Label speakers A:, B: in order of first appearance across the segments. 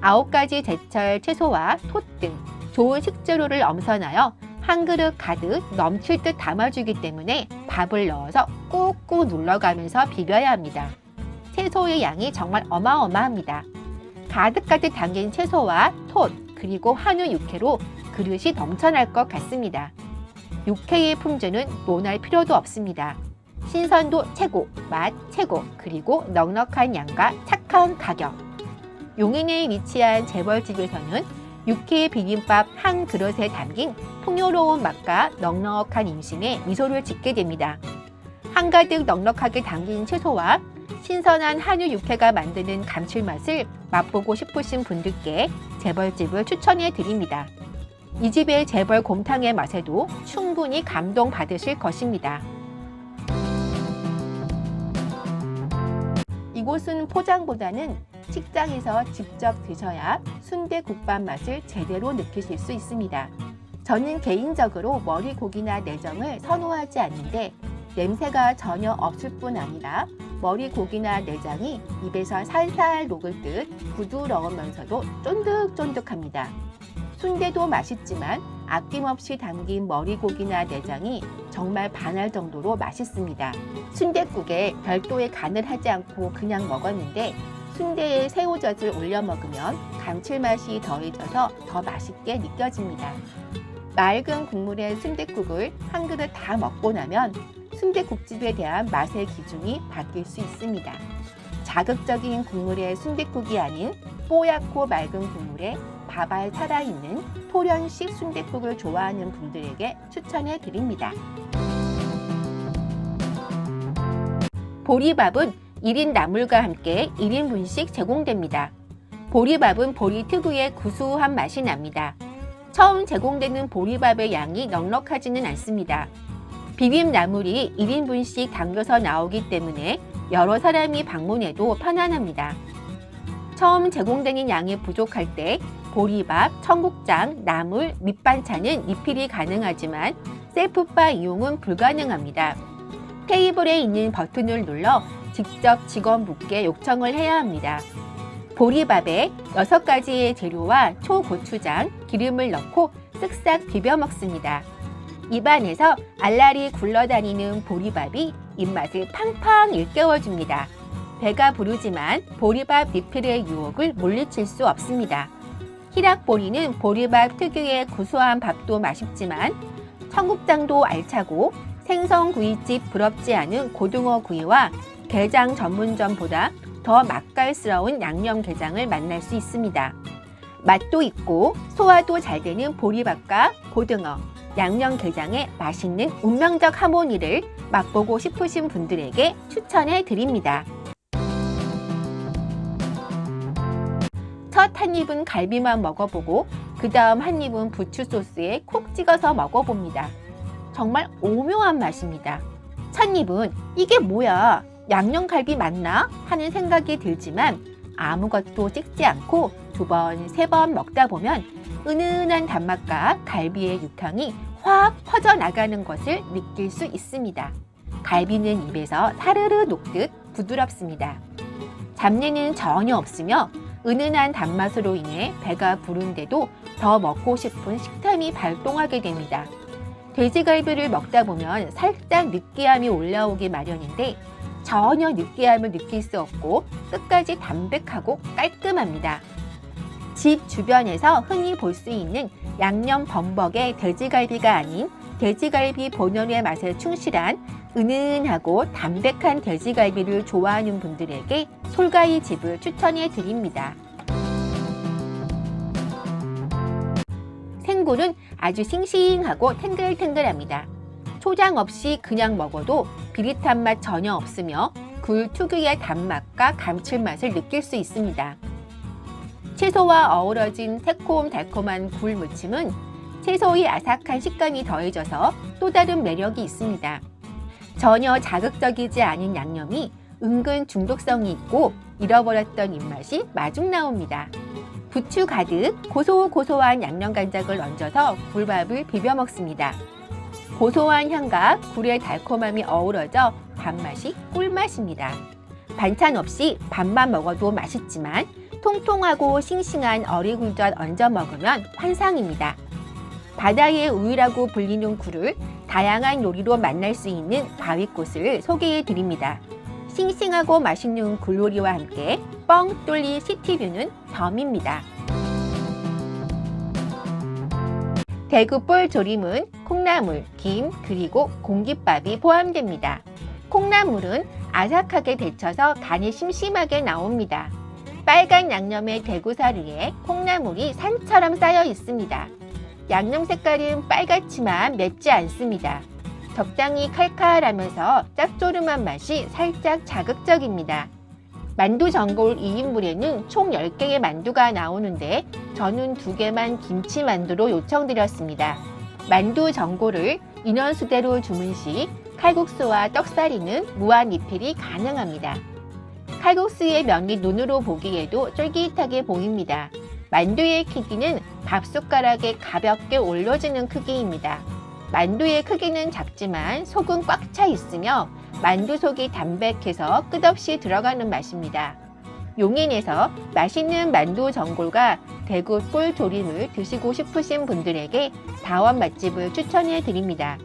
A: 9가지 제철 채소와 톳 등 좋은 식재료를 엄선하여 한 그릇 가득 넘칠 듯 담아주기 때문에 밥을 넣어서 꾹꾹 눌러가면서 비벼야 합니다. 채소의 양이 정말 어마어마합니다. 가득가득 담긴 채소와 톳 그리고 한우 육회로 그릇이 넘쳐날 것 같습니다. 육회의 품질은 논할 필요도 없습니다. 신선도 최고, 맛 최고, 그리고 넉넉한 양과 착한 가격. 용인에 위치한 재벌집에서는 육회 비빔밥 한 그릇에 담긴 풍요로운 맛과 넉넉한 인심에 미소를 짓게 됩니다. 한가득 넉넉하게 담긴 채소와 신선한 한우 육회가 만드는 감칠맛을 맛보고 싶으신 분들께 재벌집을 추천해 드립니다. 이 집의 재벌 곰탕의 맛에도 충분히 감동받으실 것입니다. 이곳은 포장보다는 식장에서 직접 드셔야 순대국밥 맛을 제대로 느끼실 수 있습니다. 저는 개인적으로 머리고기나 내장을 선호하지 않는데 냄새가 전혀 없을 뿐 아니라 머리고기나 내장이 입에서 살살 녹을 듯 부드러우면서도 쫀득쫀득합니다. 순대도 맛있지만 아낌없이 담긴 머리고기나 내장이 정말 반할 정도로 맛있습니다. 순댓국에 별도의 간을 하지 않고 그냥 먹었는데 순대에 새우젓을 올려 먹으면 감칠맛이 더해져서 더 맛있게 느껴집니다. 맑은 국물의 순댓국을 한 그릇 다 먹고 나면 순댓국집에 대한 맛의 기준이 바뀔 수 있습니다. 자극적인 국물의 순댓국이 아닌 뽀얗고 맑은 국물에 밥알 살아있는 토련식 순댓국을 좋아하는 분들에게 추천해 드립니다. 보리밥은 1인 나물과 함께 1인분씩 제공됩니다. 보리밥은 보리 특유의 구수한 맛이 납니다. 처음 제공되는 보리밥의 양이 넉넉하지는 않습니다. 비빔 나물이 1인분씩 담겨서 나오기 때문에 여러 사람이 방문해도 편안합니다. 처음 제공되는 양이 부족할 때 보리밥, 청국장, 나물, 밑반찬은 리필이 가능하지만 셀프바 이용은 불가능합니다. 테이블에 있는 버튼을 눌러 직접 직원분께 요청을 해야 합니다. 보리밥에 6가지의 재료와 초고추장, 기름을 넣고 쓱싹 비벼 먹습니다. 입안에서 알알이 굴러다니는 보리밥이 입맛을 팡팡 일깨워줍니다. 배가 부르지만 보리밥 리필의 유혹을 물리칠 수 없습니다. 희락보리는 보리밥 특유의 구수한 밥도 맛있지만 청국장도 알차고 생선구이집 부럽지 않은 고등어구이와 게장 전문점보다 더 맛깔스러운 양념게장을 만날 수 있습니다. 맛도 있고 소화도 잘 되는 보리밥과 고등어, 양념게장의 맛있는 운명적 하모니를 맛보고 싶으신 분들에게 추천해 드립니다. 첫 한 입은 갈비만 먹어보고 그 다음 한 입은 부추 소스에 콕 찍어서 먹어봅니다. 정말 오묘한 맛입니다. 첫 입은 이게 뭐야? 양념갈비 맞나? 하는 생각이 들지만 아무것도 찍지 않고 2번, 3번 먹다 보면 은은한 단맛과 갈비의 육향이 확 퍼져나가는 것을 느낄 수 있습니다. 갈비는 입에서 사르르 녹듯 부드럽습니다. 잡내는 전혀 없으며 은은한 단맛으로 인해 배가 부른데도 더 먹고 싶은 식탐이 발동하게 됩니다. 돼지갈비를 먹다 보면 살짝 느끼함이 올라오기 마련인데 전혀 느끼함을 느낄 수 없고 끝까지 담백하고 깔끔합니다. 집 주변에서 흔히 볼 수 있는 양념 범벅의 돼지갈비가 아닌 돼지갈비 본연의 맛에 충실한 은은하고 담백한 돼지갈비를 좋아하는 분들에게 솔가이 집을 추천해 드립니다. 생굴은 아주 싱싱하고 탱글탱글합니다. 초장 없이 그냥 먹어도 비릿한 맛 전혀 없으며 굴 특유의 단맛과 감칠맛을 느낄 수 있습니다. 채소와 어우러진 새콤달콤한 굴 무침은 채소의 아삭한 식감이 더해져서 또 다른 매력이 있습니다. 전혀 자극적이지 않은 양념이 은근 중독성이 있고 잃어버렸던 입맛이 마중 나옵니다. 부추 가득 고소고소한 양념간장을 얹어서 굴밥을 비벼 먹습니다. 고소한 향과 굴의 달콤함이 어우러져 밥맛이 꿀맛입니다. 반찬 없이 밥만 먹어도 맛있지만 통통하고 싱싱한 어리굴젓 얹어 먹으면 환상입니다. 바다의 우유라고 불리는 굴을 다양한 요리로 만날 수 있는 바위꽃을 소개해 드립니다. 싱싱하고 맛있는 굴요리와 함께 뻥 뚫린 시티뷰는 덤입니다. 대구볼 조림은 콩나물, 김, 그리고 공깃밥이 포함됩니다. 콩나물은 아삭하게 데쳐서 간이 심심하게 나옵니다. 빨간 양념의 대구살 위에 콩나물이 산처럼 쌓여 있습니다. 양념 색깔은 빨갛지만 맵지 않습니다. 적당히 칼칼하면서 짭조름한 맛이 살짝 자극적입니다. 만두 전골 2인분에는 총 10개의 만두가 나오는데 저는 2개만 김치만두로 요청드렸습니다. 만두 전골을 인원수대로 주문 시 칼국수와 떡사리는 무한 리필이 가능합니다. 칼국수의 면이 눈으로 보기에도 쫄깃하게 보입니다. 만두의 크기는 밥숟가락에 가볍게 올려지는 크기입니다. 만두의 크기는 작지만 속은 꽉 차 있으며 만두 속이 담백해서 끝없이 들어가는 맛입니다. 용인에서 맛있는 만두 전골과 대구 꿀조림을 드시고 싶으신 분들에게 다원 맛집을 추천해 드립니다.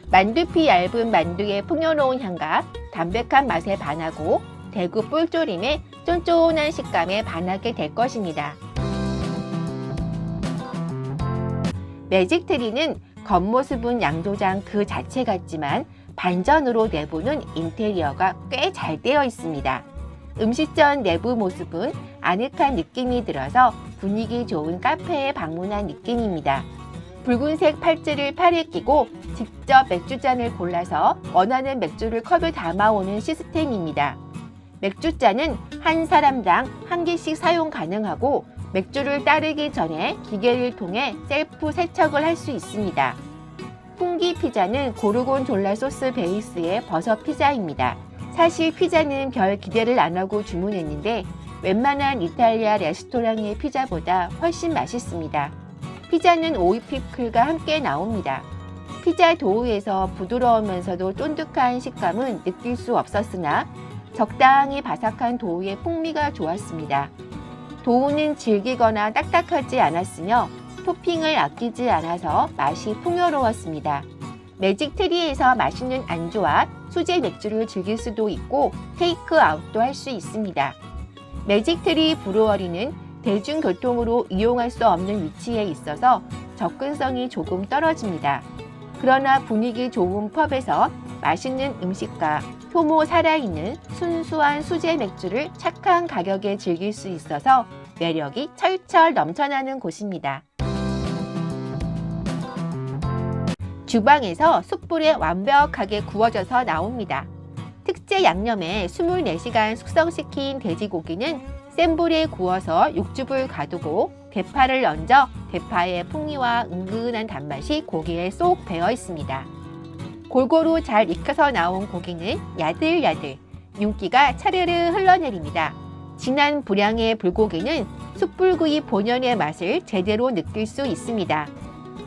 A: 만두피 얇은 만두의 풍요로운 향과 담백한 맛에 반하고 대구 꿀조림의 쫀쫀한 식감에 반하게 될 것입니다. 매직트리는 겉모습은 양조장 그 자체 같지만 반전으로 내부는 인테리어가 꽤 잘 되어 있습니다. 음식점 내부 모습은 아늑한 느낌이 들어서 분위기 좋은 카페에 방문한 느낌입니다. 붉은색 팔찌를 팔에 끼고 직접 맥주잔을 골라서 원하는 맥주를 컵에 담아오는 시스템입니다. 맥주잔은 한 사람당 한 개씩 사용 가능하고 맥주를 따르기 전에 기계를 통해 셀프 세척을 할 수 있습니다. 풍기 피자는 고르곤졸라 소스 베이스의 버섯 피자입니다. 사실 피자는 별 기대를 안 하고 주문했는데 웬만한 이탈리아 레스토랑의 피자보다 훨씬 맛있습니다. 피자는 오이 피클과 함께 나옵니다. 피자 도우에서 부드러우면서도 쫀득한 식감은 느낄 수 없었으나 적당히 바삭한 도우의 풍미가 좋았습니다. 도우는 질기거나 딱딱하지 않았으며 토핑을 아끼지 않아서 맛이 풍요로웠습니다. 매직트리에서 맛있는 안주와 수제 맥주를 즐길 수도 있고 테이크아웃도 할 수 있습니다. 매직트리 브루어리는 대중교통으로 이용할 수 없는 위치에 있어서 접근성이 조금 떨어집니다. 그러나 분위기 좋은 펍에서 맛있는 음식과 효모 살아있는 순수한 수제 맥주를 착한 가격에 즐길 수 있어서 매력이 철철 넘쳐나는 곳입니다. 주방에서 숯불에 완벽하게 구워져서 나옵니다. 특제 양념에 24시간 숙성시킨 돼지고기는 센 불에 구워서 육즙을 가두고 대파를 얹어 대파의 풍미와 은근한 단맛이 고기에 쏙 배어 있습니다. 골고루 잘 익혀서 나온 고기는 야들야들, 윤기가 차르르 흘러내립니다. 진한 불향의 불고기는 숯불구이 본연의 맛을 제대로 느낄 수 있습니다.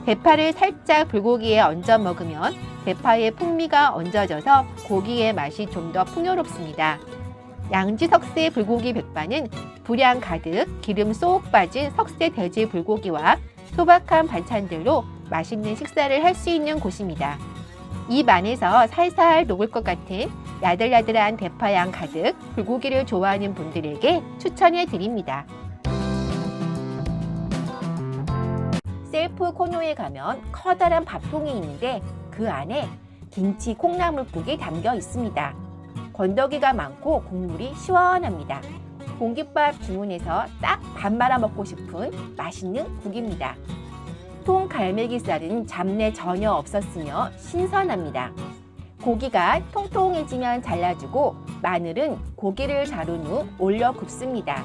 A: 대파를 살짝 불고기에 얹어 먹으면 대파의 풍미가 얹어져서 고기의 맛이 좀 더 풍요롭습니다. 양지 석쇠 불고기 백반은 불향 가득 기름 쏙 빠진 석쇠 돼지 불고기와 소박한 반찬들로 맛있는 식사를 할 수 있는 곳입니다. 입 안에서 살살 녹을 것 같은 야들야들한 대파향 가득 불고기를 좋아하는 분들에게 추천해 드립니다. 셀프 코너에 가면 커다란 밥통이 있는데 그 안에 김치 콩나물국이 담겨 있습니다. 건더기가 많고 국물이 시원합니다. 공깃밥 주문해서 딱 밥 말아 먹고 싶은 맛있는 국입니다. 통 갈매기살은 잡내 전혀 없었으며 신선합니다. 고기가 통통해지면 잘라주고 마늘은 고기를 자른 후 올려 굽습니다.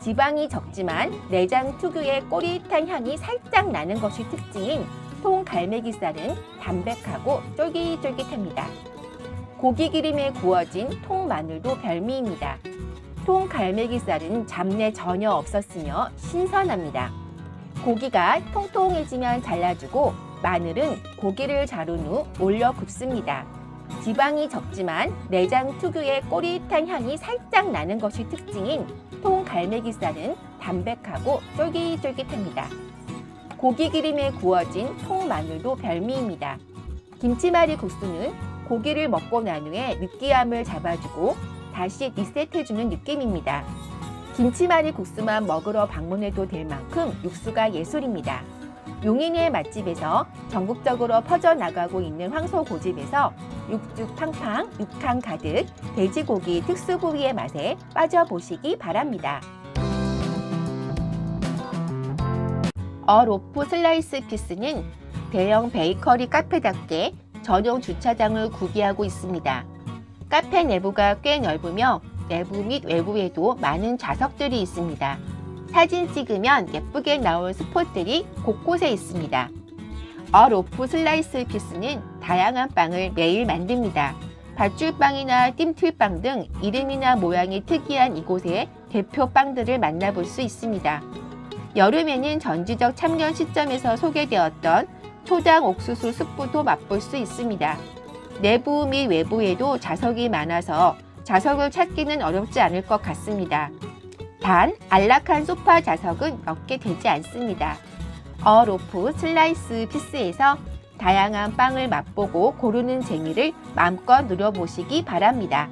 A: 지방이 적지만 내장 특유의 꼬릿한 향이 살짝 나는 것이 특징인 통 갈매기살은 담백하고 쫄깃쫄깃합니다. 고기 기름에 구워진 통 마늘도 별미입니다. 통 갈매기살은 잡내 전혀 없었으며 신선합니다. 고기가 통통해지면 잘라주고 마늘은 고기를 자른 후 올려 굽습니다. 지방이 적지만 내장 특유의 꼬릿한 향이 살짝 나는 것이 특징인 통갈매기살은 담백하고 쫄깃쫄깃합니다. 고기 기름에 구워진 통마늘도 별미입니다. 김치말이 국수는 고기를 먹고 난 후에 느끼함을 잡아주고 다시 리셋해주는 느낌입니다. 김치말이 국수만 먹으러 방문해도 될 만큼 육수가 예술입니다. 용인의 맛집에서 전국적으로 퍼져나가고 있는 황소고집에서 육즙팡팡, 육향 가득 돼지고기 특수부위의 맛에 빠져보시기 바랍니다. 어로프 슬라이스 피스는 대형 베이커리 카페답게 전용 주차장을 구비하고 있습니다. 카페 내부가 꽤 넓으며 내부 및 외부에도 많은 좌석들이 있습니다. 사진 찍으면 예쁘게 나올 스폿들이 곳곳에 있습니다. 어로프 슬라이스 피스는 다양한 빵을 매일 만듭니다. 밧줄빵이나 띵틀빵 등 이름이나 모양이 특이한 이곳의 대표 빵들을 만나볼 수 있습니다. 여름에는 전지적 참견 시점에서 소개되었던 초당 옥수수 스프도 맛볼 수 있습니다. 내부 및 외부에도 좌석이 많아서 좌석을 찾기는 어렵지 않을 것 같습니다. 단, 안락한 소파 좌석은 몇 개 되지 않습니다. 어로프 슬라이스 피스에서 다양한 빵을 맛보고 고르는 재미를 마음껏 누려보시기 바랍니다.